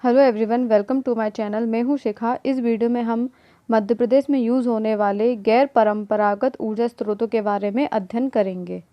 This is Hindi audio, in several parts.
Hello everyone, welcome to my channel. मैं हूं शिखा। इस वीडियो में हम मध्य प्रदेश में यूज़ होने वाले गैर परंपरागत ऊर्जा स्रोतों के बारे में अध्ययन करेंगे।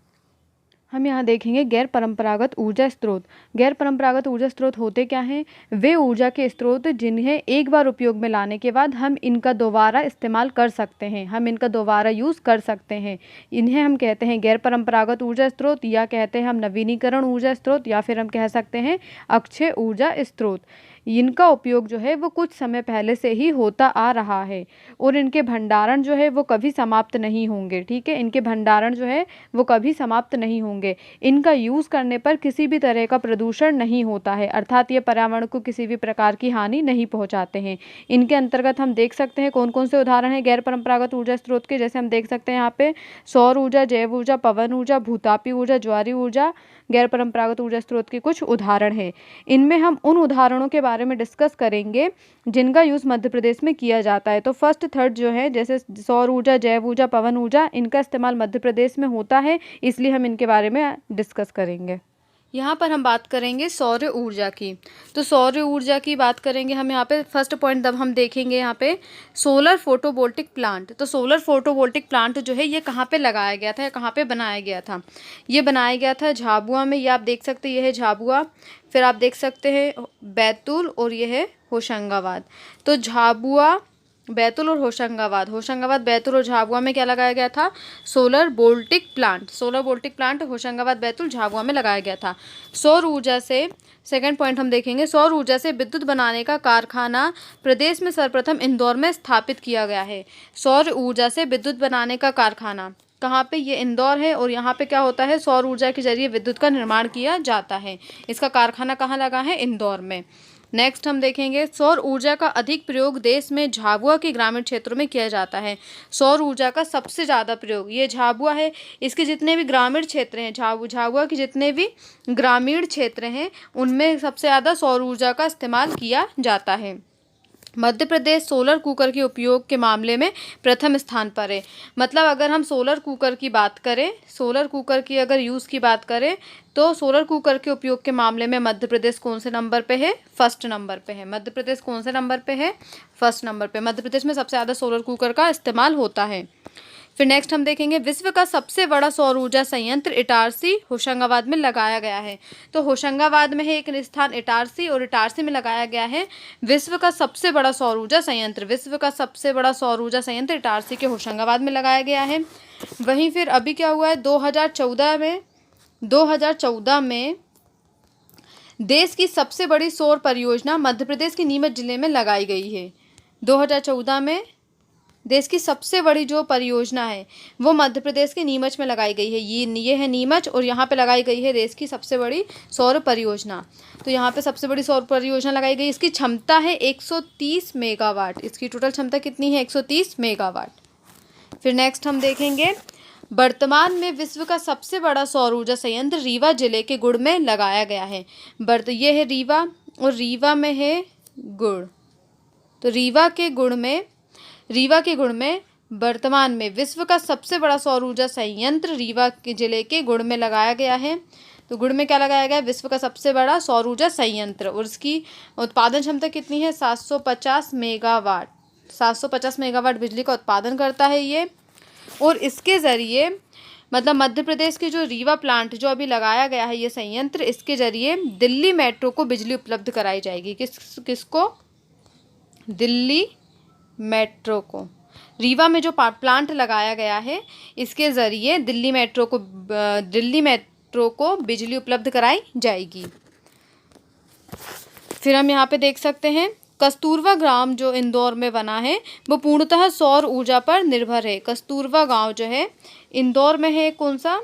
हम यहाँ देखेंगे गैर परंपरागत ऊर्जा स्रोत। गैर परंपरागत ऊर्जा स्रोत होते क्या हैं? वे ऊर्जा के स्रोत जिन्हें एक बार उपयोग में लाने के बाद हम इनका दोबारा इस्तेमाल कर सकते हैं, हम इनका दोबारा यूज़ कर सकते हैं। इन्हें हम कहते हैं गैर परंपरागत ऊर्जा स्रोत, या कहते हैं हम नवीनीकरण ऊर्जा स्रोत, या फिर हम कह सकते हैं अक्षय ऊर्जा स्रोत। इनका उपयोग जो है वो कुछ समय पहले से ही होता आ रहा है और इनके भंडारण जो है वो कभी समाप्त नहीं होंगे। ठीक है, इनके भंडारण जो है वो कभी समाप्त नहीं होंगे। इनका यूज़ करने पर किसी भी तरह का प्रदूषण नहीं होता है, अर्थात ये पर्यावरण को किसी भी प्रकार की हानि नहीं पहुंचाते हैं। इनके अंतर्गत हम देख सकते हैं कौन कौन से उदाहरण हैं गैर परंपरागत ऊर्जा स्रोत के। जैसे हम देख सकते हैं यहाँ पे सौर ऊर्जा, जैव ऊर्जा, पवन ऊर्जा, भूतापी ऊर्जा, ज्वारीय ऊर्जा गैर परंपरागत ऊर्जा स्रोत के कुछ उदाहरण हैं। इनमें हम उन उदाहरणों के बारे में डिस्कस करेंगे जिनका यूज़ मध्य प्रदेश में किया जाता है। तो फर्स्ट थर्ड जो है, जैसे सौर ऊर्जा, जैव ऊर्जा, पवन ऊर्जा, इनका इस्तेमाल मध्य प्रदेश में होता है, इसलिए हम इनके बारे में डिस्कस करेंगे। यहाँ पर हम बात करेंगे सौर ऊर्जा की। तो सौर ऊर्जा की बात करेंगे हम यहाँ पे। फर्स्ट पॉइंट जब हम देखेंगे यहाँ पे सोलर फोटोवोल्टिक प्लांट। तो सोलर फोटोवोल्टिक प्लांट जो है ये कहाँ पे लगाया गया था या कहाँ पे बनाया गया था? ये बनाया गया था झाबुआ में। ये आप देख सकते हैं, ये है झाबुआ। फिर आप देख सकते हैं बैतूल, और ये है होशंगाबाद। तो झाबुआ, बैतूल और होशंगाबाद, बैतूल और झाबुआ में क्या लगाया गया था? Solar voltaic plant. Solar voltaic plant Hoshangabad, Betul, Jhabua में लगाया गया था। सौर ऊर्जा से, सेकंड पॉइंट हम देखेंगे, सौर ऊर्जा से विद्युत बनाने का कारखाना प्रदेश में सर्वप्रथम इंदौर में स्थापित किया गया है। सौर ऊर्जा से विद्युत बनाने का कारखाना कहाँ पे? ये इंदौर है। और यहाँ पे क्या होता है? सौर ऊर्जा के जरिए विद्युत का निर्माण किया जाता है। इसका कारखाना कहाँ लगा है? इंदौर में। नेक्स्ट हम देखेंगे सौर ऊर्जा का अधिक प्रयोग देश में झाबुआ के ग्रामीण क्षेत्रों में किया जाता है। सौर ऊर्जा का सबसे ज़्यादा प्रयोग ये झाबुआ है। इसके जितने भी ग्रामीण क्षेत्र हैं, झाबुआ के जितने भी ग्रामीण क्षेत्र हैं, उनमें सबसे ज़्यादा सौर ऊर्जा का इस्तेमाल किया जाता है। मध्य प्रदेश सोलर कुकर के उपयोग के मामले में प्रथम स्थान पर है। मतलब अगर हम सोलर कुकर की बात करें, सोलर कुकर की अगर यूज़ की बात करें, तो सोलर कुकर के उपयोग के मामले में मध्य प्रदेश कौन से नंबर पे है? फर्स्ट नंबर पे है। मध्य प्रदेश कौन से नंबर पे है? फर्स्ट नंबर पे। मध्य प्रदेश में सबसे ज़्यादा सोलर कुकर का इस्तेमाल होता है। फिर नेक्स्ट हम देखेंगे विश्व का सबसे बड़ा सौर ऊर्जा संयंत्र इटारसी होशंगाबाद में लगाया गया है। तो होशंगाबाद में है एक स्थान इटारसी, और इटारसी में लगाया गया है विश्व का सबसे बड़ा सौर ऊर्जा संयंत्र। विश्व का सबसे बड़ा सौर ऊर्जा संयंत्र इटारसी के होशंगाबाद में लगाया गया है। वहीं फिर अभी क्या हुआ है? 2014 में देश की सबसे बड़ी सौर परियोजना मध्य प्रदेश के नीमच जिले में लगाई गई है। 2014 में देश की सबसे बड़ी जो परियोजना है वो मध्य प्रदेश के नीमच में लगाई गई है। ये है नीमच, और यहाँ पे लगाई गई है देश की सबसे बड़ी सौर परियोजना। तो यहाँ पे सबसे बड़ी सौर परियोजना लगाई गई। इसकी क्षमता है 130 मेगावाट। इसकी टोटल क्षमता कितनी है? 130 मेगावाट। फिर नेक्स्ट हम देखेंगे वर्तमान में विश्व का सबसे बड़ा सौर ऊर्जा संयंत्र रीवा जिले के गुड़ में लगाया गया है। ये है रीवा, और रीवा में है गुड़। तो रीवा के गुड़ में वर्तमान में विश्व का सबसे बड़ा सौर ऊर्जा संयंत्र रीवा के जिले के गुड़ में लगाया गया है। तो गुड़ में क्या लगाया गया है? विश्व का सबसे बड़ा सौर ऊर्जा संयंत्र, और इसकी उत्पादन क्षमता कितनी है? 750 मेगावाट। 750 मेगावाट बिजली का उत्पादन करता है ये। और इसके ज़रिए, मतलब मध्य प्रदेश के जो रीवा प्लांट जो अभी लगाया गया है ये संयंत्र, इसके ज़रिए दिल्ली मेट्रो को बिजली उपलब्ध कराई जाएगी। किसको? दिल्ली मेट्रो को। रीवा में जो प्लांट लगाया गया है इसके ज़रिए दिल्ली मेट्रो को बिजली उपलब्ध कराई जाएगी। फिर हम यहाँ पे देख सकते हैं कस्तूरबा ग्राम जो इंदौर में बना है वो पूर्णतः सौर ऊर्जा पर निर्भर है। कस्तूरबा गांव जो है इंदौर में है, कौन सा?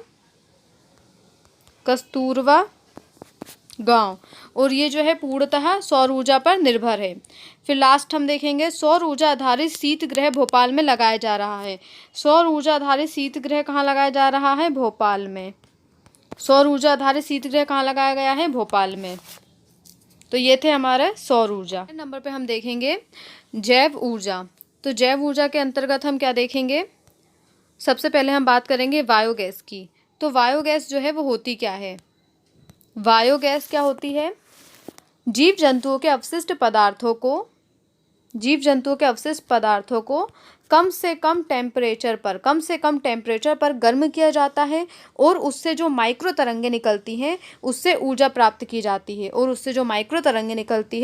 कस्तूरबा गांव, और ये जो है पूर्णतः सौर ऊर्जा पर निर्भर है। फिर लास्ट हम देखेंगे सौर ऊर्जा आधारित शीतगृह भोपाल में लगाया जा रहा है। सौर ऊर्जा आधारित शीतगृह कहाँ लगाया जा रहा है? भोपाल में। सौर ऊर्जा आधारित शीतगृह कहाँ लगाया गया है? भोपाल में। तो ये थे हमारे सौर ऊर्जा। नंबर पे हम देखेंगे जैव ऊर्जा। तो जैव ऊर्जा के अंतर्गत हम क्या देखेंगे? सबसे पहले हम बात करेंगे बायोगैस की। तो बायोगैस जो है वो होती क्या है? बायोगैस क्या होती है? जीव जंतुओं के अवशिष्ट पदार्थों को कम से कम टेम्परेचर पर गर्म किया जाता है और उससे जो माइक्रो तरंगें निकलती हैं उससे ऊर्जा प्राप्त की जाती है,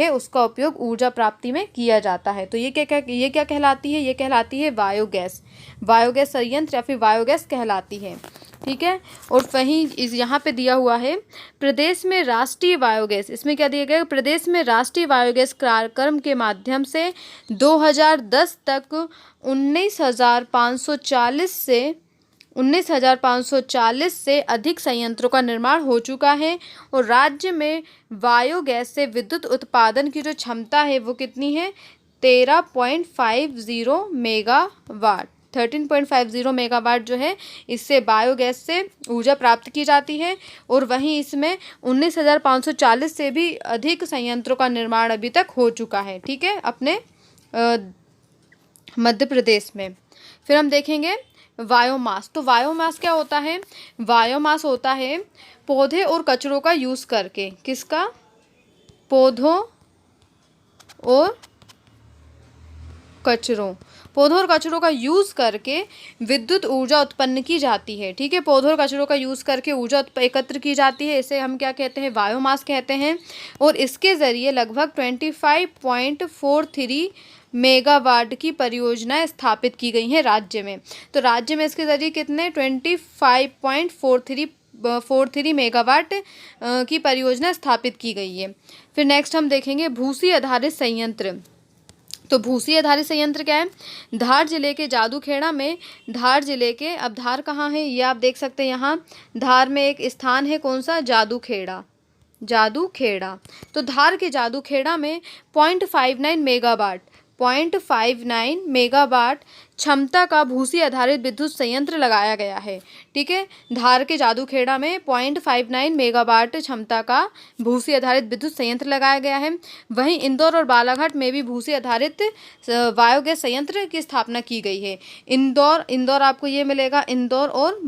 उसका उपयोग ऊर्जा प्राप्ति में किया जाता है। तो ये क्या कहलाती है? ये कहलाती है बायोगैस संयंत्र या फिर बायोगैस कहलाती है। ठीक है। और वहीं यहाँ पे दिया हुआ है प्रदेश में राष्ट्रीय बायोगैस, इसमें क्या दिया गया? प्रदेश में राष्ट्रीय बायोगैस कार्यक्रम के माध्यम से 2010 तक 19,540 से अधिक संयंत्रों का निर्माण हो चुका है और राज्य में बायोगैस से विद्युत उत्पादन की जो क्षमता है वो कितनी है? 13.50 मेगावाट। 13.50 मेगावाट जो है इससे बायोगैस से ऊर्जा प्राप्त की जाती है और वहीं इसमें 19,540 से भी अधिक संयंत्रों का निर्माण अभी तक हो चुका है। ठीक है, अपने मध्य प्रदेश में। फिर हम देखेंगे बायोमास। तो बायोमास क्या होता है? बायोमास होता है पौधे और कचरों का यूज़ करके। किसका? पौधों और कचरों का यूज़ करके विद्युत ऊर्जा उत्पन्न की जाती है। ठीक है, पौधों और कचरों का यूज़ करके ऊर्जा एकत्र की जाती है, इसे हम क्या कहते हैं? बायोमास कहते हैं। और इसके ज़रिए लगभग 25.43 मेगावाट की परियोजनाएं स्थापित की गई हैं राज्य में। तो राज्य में इसके ज़रिए कितने? 25.43 मेगावाट की परियोजना स्थापित की गई है। फिर नेक्स्ट हम देखेंगे भूसी आधारित संयंत्र। तो भूसी आधारित संयंत्र क्या है? धार जिले के जादूखेड़ा में, धार कहाँ है ये आप देख सकते हैं। यहाँ धार में एक स्थान है, कौन सा? जादूखेड़ा। तो धार के जादूखेड़ा में 0.59 मेगावाट क्षमता का भूसी आधारित विद्युत संयंत्र लगाया गया है। ठीक है, धार के जादूखेड़ा में 0.59 मेगावाट क्षमता का भूसी आधारित विद्युत संयंत्र लगाया गया है। वहीं इंदौर और बालाघाट में भी भूसी आधारित बायोगैस संयंत्र की स्थापना की गई है। इंदौर आपको ये मिलेगा, इंदौर और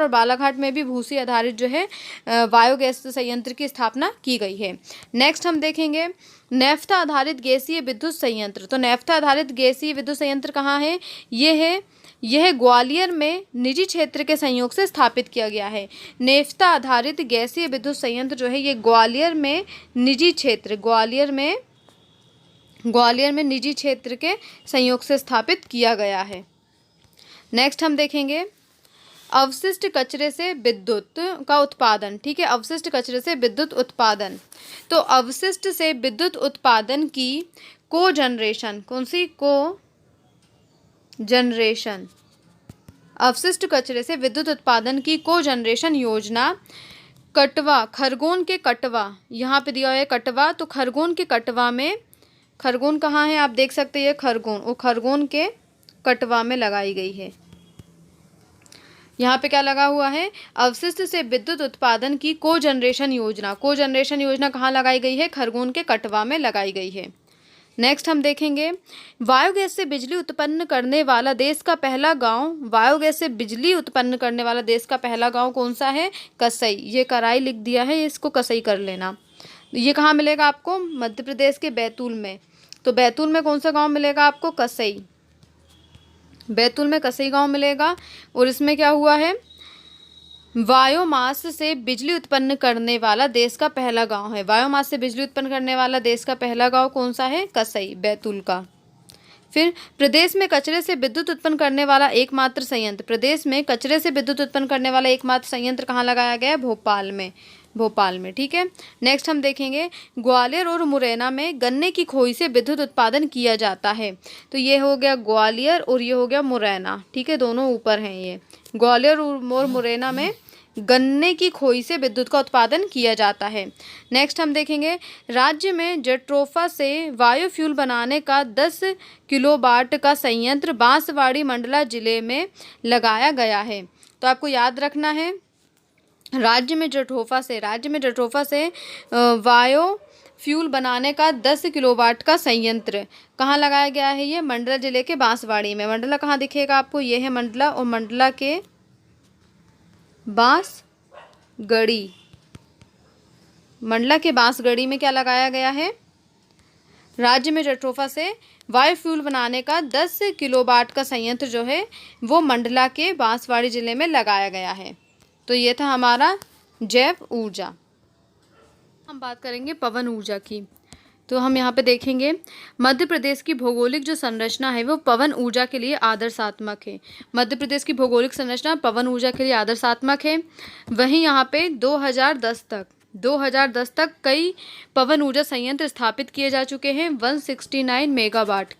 बालाघाट में भी भूसी आधारित जो है बायोगैस संयंत्र की स्थापना की गई है। नेक्स्ट हम देखेंगे नैफ्था आधारित गैसीय विद्युत संयंत्र। तो नैफ्था आधारित गैसीय विद्युत संयंत्र कहाँ है? यह ग्वालियर में निजी क्षेत्र के सहयोग से स्थापित किया गया है। नैफ्था आधारित गैसीय विद्युत संयंत्र जो है ये ग्वालियर में निजी क्षेत्र के सहयोग से स्थापित किया गया है। नेक्स्ट हम देखेंगे अवशिष्ट कचरे से विद्युत का उत्पादन। ठीक है, अवशिष्ट कचरे से विद्युत उत्पादन। तो अवशिष्ट से विद्युत उत्पादन की कोजनरेशन, कौन सी? कोजनरेशन। अवशिष्ट कचरे से विद्युत उत्पादन की कोजनरेशन योजना खरगोन के कटवा, यहाँ पे दिया हुआ है कटवा। तो खरगोन के कटवा में, खरगोन कहाँ है आप देख सकते हैं, खरगोन के कटवा में लगाई गई है। यहाँ पे क्या लगा हुआ है? अवशिष्ट से विद्युत उत्पादन की कोजनरेशन योजना कहाँ लगाई गई है? खरगोन के कटवा में लगाई गई है। नेक्स्ट हम देखेंगे बायोगैस से बिजली उत्पन्न करने वाला देश का पहला गांव कौन सा है? कसई। ये कराई लिख दिया है, इसको कसई कर लेना। ये कहाँ मिलेगा आपको? मध्य प्रदेश के बैतूल में। तो बैतूल में कौन सा गांव मिलेगा आपको? कसई। बैतूल में कसई गांव मिलेगा। और इसमें क्या हुआ है? बायोमास से बिजली उत्पन्न करने वाला देश का पहला गांव है। बायोमास से बिजली उत्पन्न करने वाला देश का पहला गांव कौन सा है? कसई, बैतूल का। फिर प्रदेश में कचरे से विद्युत उत्पन्न करने वाला एकमात्र संयंत्र कहाँ लगाया गया है? भोपाल में। ठीक है, नेक्स्ट हम देखेंगे ग्वालियर और मुरैना में गन्ने की खोई से विद्युत उत्पादन किया जाता है। तो ये हो गया ग्वालियर और ये हो गया मुरैना। ठीक है, दोनों ऊपर हैं। ये ग्वालियर और मुरैना में गन्ने की खोई से विद्युत का उत्पादन किया जाता है। नेक्स्ट हम देखेंगे राज्य में जेट्रोफा से बायोफ्यूल बनाने का 10 किलोवाट का संयंत्र बांसवाड़ी मंडला जिले में लगाया गया है। तो आपको याद रखना है राज्य में जेट्रोफा से बायोफ्यूल बनाने का 10 किलोवाट का संयंत्र कहाँ लगाया गया है? ये मंडला जिले के बांसवाड़ी में। मंडला कहाँ दिखेगा आपको? ये है मंडला, और मंडला के मंडला के बांसगढ़ी में क्या लगाया गया है? राज्य में जट्रोफा से बायोफ्यूल बनाने का 10 किलोवाट का संयंत्र जो है वो मंडला के बांसवाड़ी जिले में लगाया गया है। तो ये था हमारा जैव ऊर्जा। हम बात करेंगे पवन ऊर्जा की। तो हम यहाँ पे देखेंगे मध्य प्रदेश की भौगोलिक जो संरचना है वो पवन ऊर्जा के लिए आदर्शात्मक है। मध्य प्रदेश की भौगोलिक संरचना पवन ऊर्जा के लिए आदर्शात्मक है। वहीं यहाँ पे 2010 तक कई पवन ऊर्जा संयंत्र स्थापित किए जा चुके हैं। 169 मेगावाट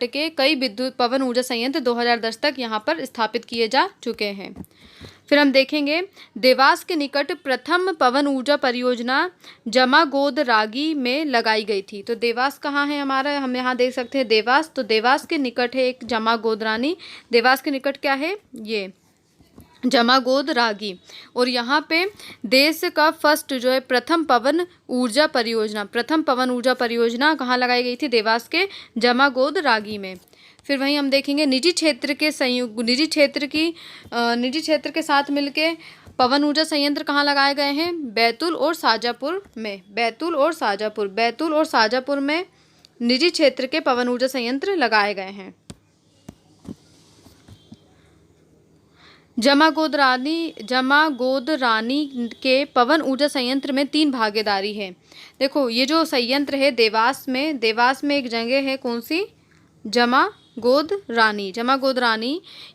के कई विद्युत पवन ऊर्जा संयंत्र 2010 तक यहाँ पर स्थापित किए जा चुके हैं। फिर हम देखेंगे देवास के निकट प्रथम पवन ऊर्जा परियोजना जमागोदरागी में लगाई गई थी। तो देवास कहाँ है हमारा? हम यहाँ देख सकते हैं देवास। तो देवास के निकट है एक जमागोदरानी। देवास के निकट क्या है? ये जमागोदरागी। और यहाँ पे देश का फर्स्ट जो है प्रथम पवन ऊर्जा परियोजना कहाँ लगाई गई थी? देवास के जमागोदरागी में। फिर वहीं हम देखेंगे निजी क्षेत्र के साथ मिलके पवन ऊर्जा संयंत्र कहाँ लगाए गए हैं? बैतूल और शाजापुर में निजी क्षेत्र के पवन ऊर्जा संयंत्र लगाए गए हैं। जमागोदरानी के पवन ऊर्जा संयंत्र में 3 भागीदारी है। देखो ये जो संयंत्र है देवास में एक जगह है, कौन सी? जमागोदरानी।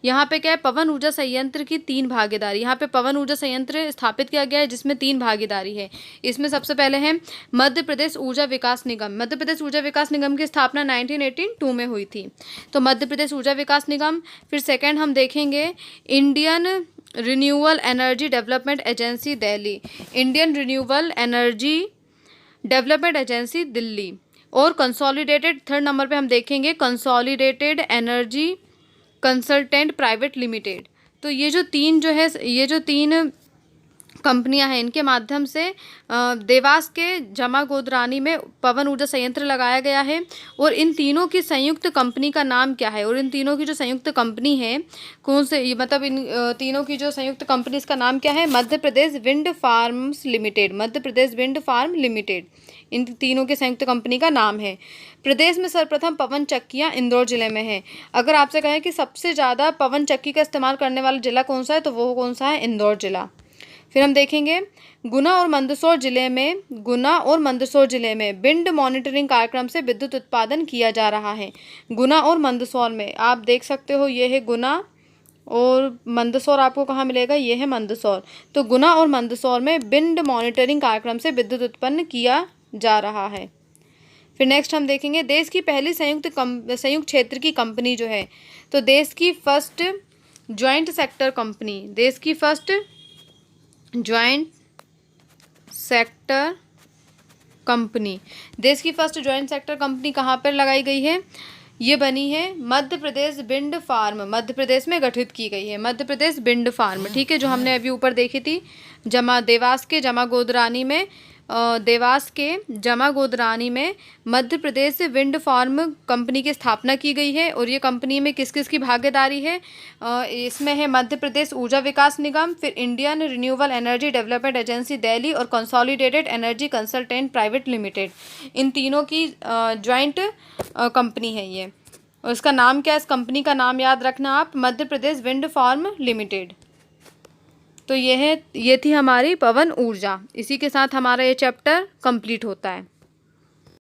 यहाँ पे क्या है? पवन ऊर्जा संयंत्र की 3 भागीदारी। यहाँ पे पवन ऊर्जा संयंत्र स्थापित किया गया है जिसमें 3 भागीदारी है। इसमें सबसे पहले है मध्य प्रदेश ऊर्जा विकास निगम। मध्य प्रदेश ऊर्जा विकास निगम की स्थापना 1982 में हुई थी। तो मध्य प्रदेश ऊर्जा विकास निगम। फिर सेकेंड हम देखेंगे Indian renewable energy development agency Delhi. Indian renewable energy development agency Delhi. और कंसोलिडेटेड, थर्ड नंबर पे हम देखेंगे consolidated energy consultant private limited. तो ये जो तीन कंपनियां हैं इनके माध्यम से देवास के जमागोदरानी में पवन ऊर्जा संयंत्र लगाया गया है। और इन तीनों की संयुक्त कंपनी का नाम क्या है? और इन तीनों की जो संयुक्त कंपनी है कौन से, मतलब इन तीनों की जो संयुक्त कंपनी इसका नाम क्या है? Madhya Pradesh wind farm limited. इन तीनों के संयुक्त कंपनी का नाम है। प्रदेश में सर्वप्रथम पवन चक्कियां इंदौर जिले में है। अगर आपसे कहें कि सबसे ज़्यादा पवन चक्की का इस्तेमाल करने वाला जिला कौन सा है, तो वो कौन सा है? इंदौर जिला। फिर हम देखेंगे गुना और मंदसौर जिले में विंड मॉनिटरिंग कार्यक्रम से विद्युत उत्पादन किया जा रहा है। गुना और मंदसौर में आप देख सकते हो, ये है गुना और मंदसौर आपको कहाँ मिलेगा? ये है मंदसौर। तो गुना और मंदसौर में विंड मॉनिटरिंग कार्यक्रम से विद्युत उत्पन्न किया जा रहा है। फिर नेक्स्ट हम देखेंगे देश की पहली संयुक्त क्षेत्र की कंपनी जो है, तो देश की फर्स्ट ज्वाइंट सेक्टर कंपनी कहाँ पर लगाई गई है? ये बनी है मध्य प्रदेश विंड फार्म, मध्य प्रदेश में गठित की गई है। मध्य प्रदेश विंड फार्म, ठीक है, जो हमने अभी ऊपर देखी थी। देवास के जमागोदरानी में Madhya Pradesh wind farm company की स्थापना की गई है। और ये कंपनी में किस किस की भागीदारी है? इसमें है मध्य प्रदेश ऊर्जा विकास निगम, फिर Indian renewable energy development agency Delhi और consolidated energy consultant private limited. इन तीनों की ज्वाइंट कंपनी है ये। और इसका नाम क्या है? इस कंपनी का नाम याद रखना आप, Madhya Pradesh wind farm limited. तो ये थी हमारी पवन ऊर्जा। इसी के साथ हमारा ये चैप्टर कंप्लीट होता है।